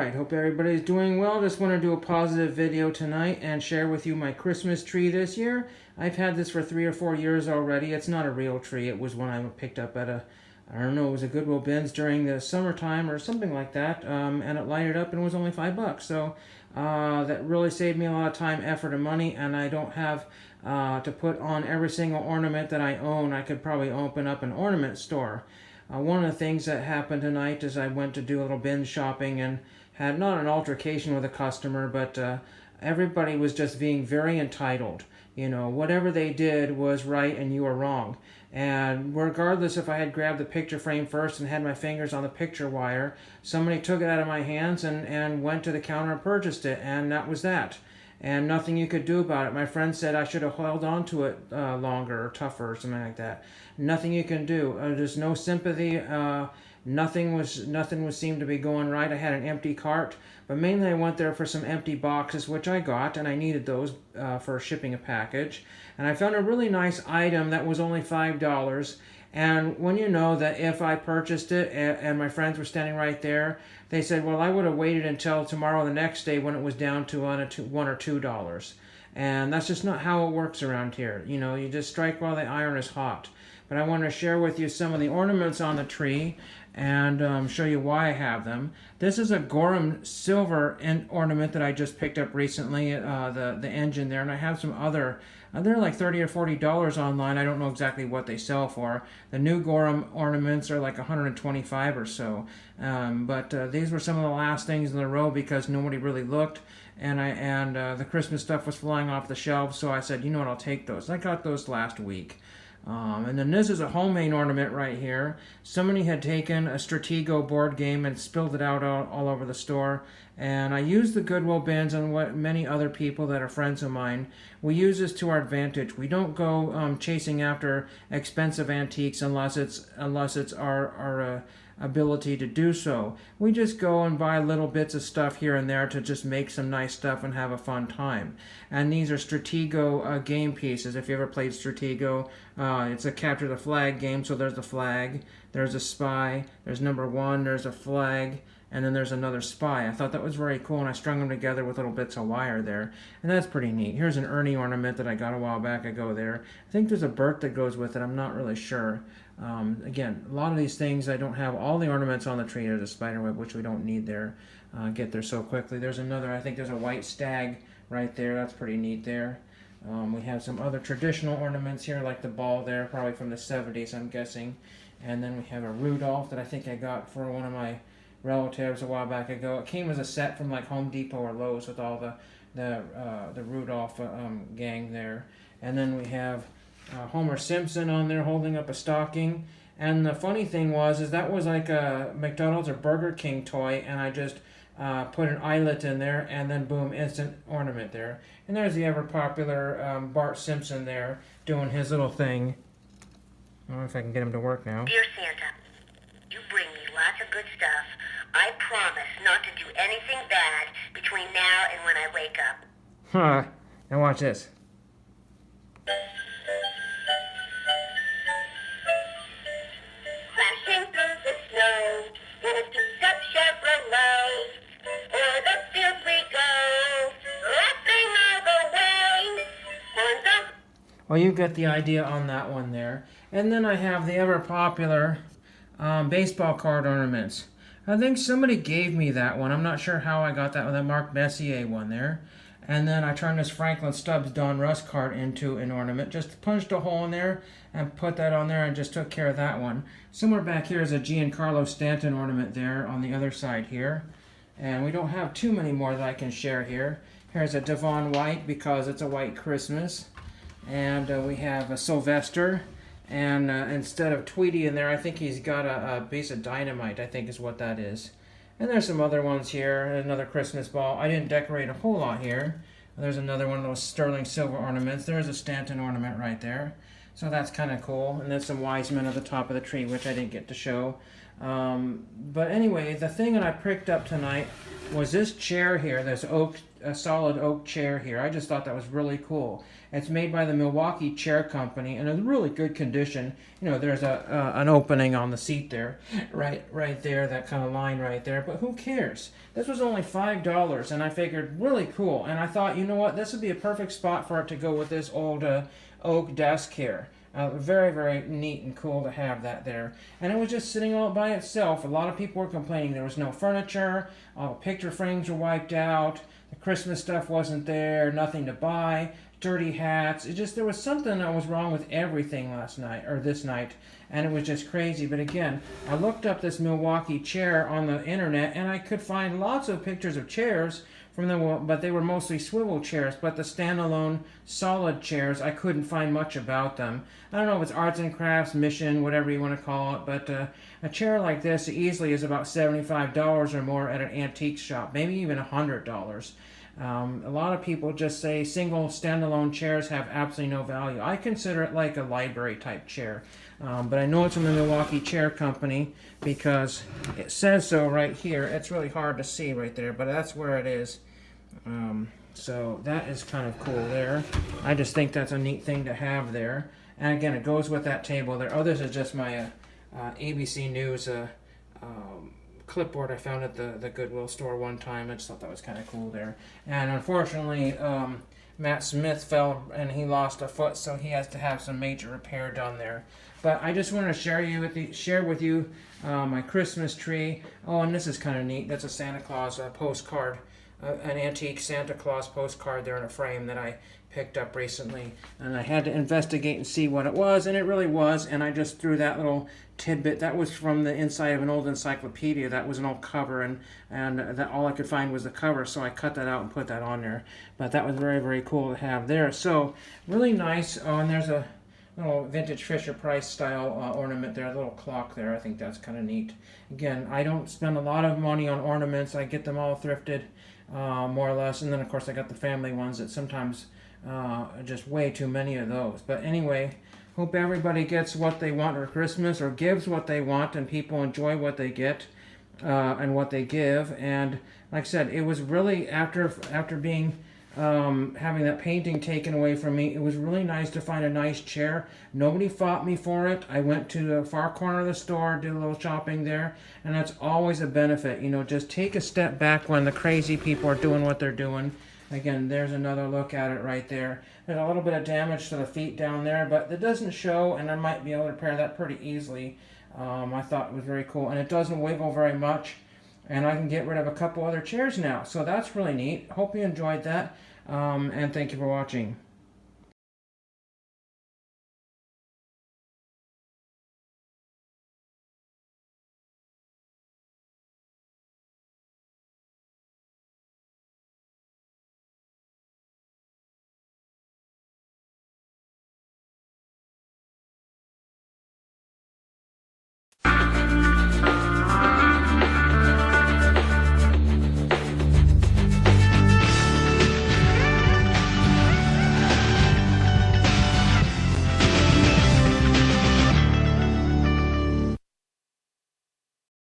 Alright, hope everybody's doing well. Just want to do a positive video tonight and share with you my Christmas tree this year. I've had this for 3 or 4 years already. It's not a real tree. It was one I picked up at I don't know, it was a Goodwill bins during the summertime or something like that. And it lighted up and it was only $5. So that really saved me a lot of time, effort, and money. And I don't have to put on every single ornament that I own. I could probably open up an ornament store. One of the things that happened tonight is I went to do a little bin shopping and had not an altercation with a customer, but everybody was just being very entitled. You know, whatever they did was right and you were wrong. And regardless if I had grabbed the picture frame first and had my fingers on the picture wire, somebody took it out of my hands and went to the counter and purchased it, and that was that. And nothing you could do about it. My friend said I should have held on to it longer or tougher or something like that. Nothing you can do. There's no sympathy. Nothing was seemed to be going right. I had an empty cart, but mainly I went there for some empty boxes, which I got, and I needed those for shipping a package. And I found a really nice item that was only $5. And when you know that if I purchased it and my friends were standing right there, they said, well, I would have waited until tomorrow, the next day, when it was down to $1 or $2. And that's just not how it works around here. You know, you just strike while the iron is hot. But I want to share with you some of the ornaments on the tree and show you why I have them. This is a Gorham silver ornament that I just picked up recently, the engine there, and I have some other. They're like $30 or $40 online. I don't know exactly what they sell for. The new Gorham ornaments are like $125 or so. But these were some of the last things in the row because nobody really looked, and the Christmas stuff was flying off the shelves. So I said, you know what, I'll take those. I got those last week. And then this is a homemade ornament right here. Somebody had taken a Stratego board game and spilled it out all over the store. And I used the Goodwill bins and what many other people that are friends of mine. We use this to our advantage. We don't go chasing after expensive antiques unless it's our ability to do so. We just go and buy little bits of stuff here and there to just make some nice stuff and have a fun time. And these are Stratego game pieces. If you ever played Stratego, it's a capture the flag game. So there's the flag, there's a spy, there's number 1, there's a flag, and then there's another spy. I thought that was very cool, and I strung them together with little bits of wire there, and that's pretty neat. Here's an Ernie ornament that I got a while back ago there. I think there's a Bert that goes with it. I'm not really sure. Again, a lot of these things, I don't have all the ornaments on the tree. There's a spiderweb, which we don't need there. Get there so quickly. There's another, I think there's a white stag right there. That's pretty neat there. We have some other traditional ornaments here, like the ball there, probably from the 70s, I'm guessing. And then we have a Rudolph that I think I got for one of my relatives a while back ago. It came as a set from like Home Depot or Lowe's with all the Rudolph gang there. And then we have Homer Simpson on there holding up a stocking. And the funny thing is that was like a McDonald's or Burger King toy, and I just put an eyelet in there, and then boom, instant ornament there. And there's the ever popular Bart Simpson there doing his little thing. I don't know if I can get him to work now. Dear Santa, you bring me lots of good stuff. I promise not to do anything bad between now and when I wake up. Huh. Now watch this. Crashing through the snow in a two-step Chevrolet. O'er the fields we go, laughing all the way. On the Well, you get the idea on that one there. And then I have the ever popular baseball card ornaments. I think somebody gave me that one. I'm not sure how I got that one, the Mark Messier one there. And then I turned this Franklin Stubbs Don Russ card into an ornament. Just punched a hole in there and put that on there and just took care of that one. Somewhere back here is a Giancarlo Stanton ornament there on the other side here. And we don't have too many more that I can share here. Here's a Devon White because it's a white Christmas. And we have a Sylvester. And instead of Tweety in there, I think he's got a piece of dynamite, I think is what that is. And there's some other ones here. Another Christmas ball. I didn't decorate a whole lot here. There's another one of those sterling silver ornaments. There's a Stanton ornament right there. So that's kind of cool. And then some wise men at the top of the tree, which I didn't get to show. But anyway, the thing that I picked up tonight, was this chair here, this a solid oak chair here. I just thought that was really cool. It's made by the Milwaukee Chair Company and in really good condition. You know, there's an opening on the seat there, right there, that kind of line right there. But who cares? This was only $5, and I figured really cool. And I thought, you know what, this would be a perfect spot for it to go with this old oak desk here. Very, very neat and cool to have that there. And it was just sitting all by itself. A lot of people were complaining there was no furniture, all the picture frames were wiped out, the Christmas stuff wasn't there, nothing to buy, dirty hats. There was something that was wrong with everything this night, and it was just crazy. But again, I looked up this Milwaukee chair on the internet, and I could find lots of pictures of chairs but they were mostly swivel chairs. But the standalone solid chairs, I couldn't find much about them. I don't know if it's arts and crafts, mission, whatever you want to call it, but a chair like this easily is about $75 or more at an antique shop, maybe even $100. A lot of people just say single standalone chairs have absolutely no value. I consider it like a library type chair. But I know it's from the Milwaukee Chair Company because it says so right here. It's really hard to see right there, but that's where it is. So that is kind of cool there. I just think that's a neat thing to have there. And again, it goes with that table there. Oh, this is just my ABC News clipboard I found at the Goodwill store one time. I just thought that was kind of cool there. And unfortunately, Matt Smith fell and he lost a foot, so he has to have some major repair done there. But I just want to share with you my Christmas tree. Oh, and this is kind of neat. That's a Santa Claus postcard, an antique Santa Claus postcard there in a frame that I picked up recently. And I had to investigate and see what it was, and it really was. And I just threw that little tidbit. That was from the inside of an old encyclopedia. That was an old cover, and that all I could find was the cover, so I cut that out and put that on there. But that was very, very cool to have there. So really nice. Oh, and there's a little vintage Fisher-Price style ornament there, a little clock there. I think that's kind of neat. Again, I don't spend a lot of money on ornaments. I get them all thrifted, more or less. And then, of course, I got the family ones that sometimes just way too many of those. But anyway, hope everybody gets what they want for Christmas, or gives what they want, and people enjoy what they get and what they give. And like I said, it was really after being having that painting taken away from me, it was really nice to find a nice chair. Nobody fought me for it. I went to the far corner of the store, did a little shopping there, and that's always a benefit. You know, just take a step back when the crazy people are doing what they're doing. Again, there's another look at it right there. There's a little bit of damage to the feet down there, but it doesn't show, and I might be able to repair that pretty easily. I thought it was very cool, and it doesn't wiggle very much, and I can get rid of a couple other chairs now. So that's really neat. Hope you enjoyed that, and thank you for watching.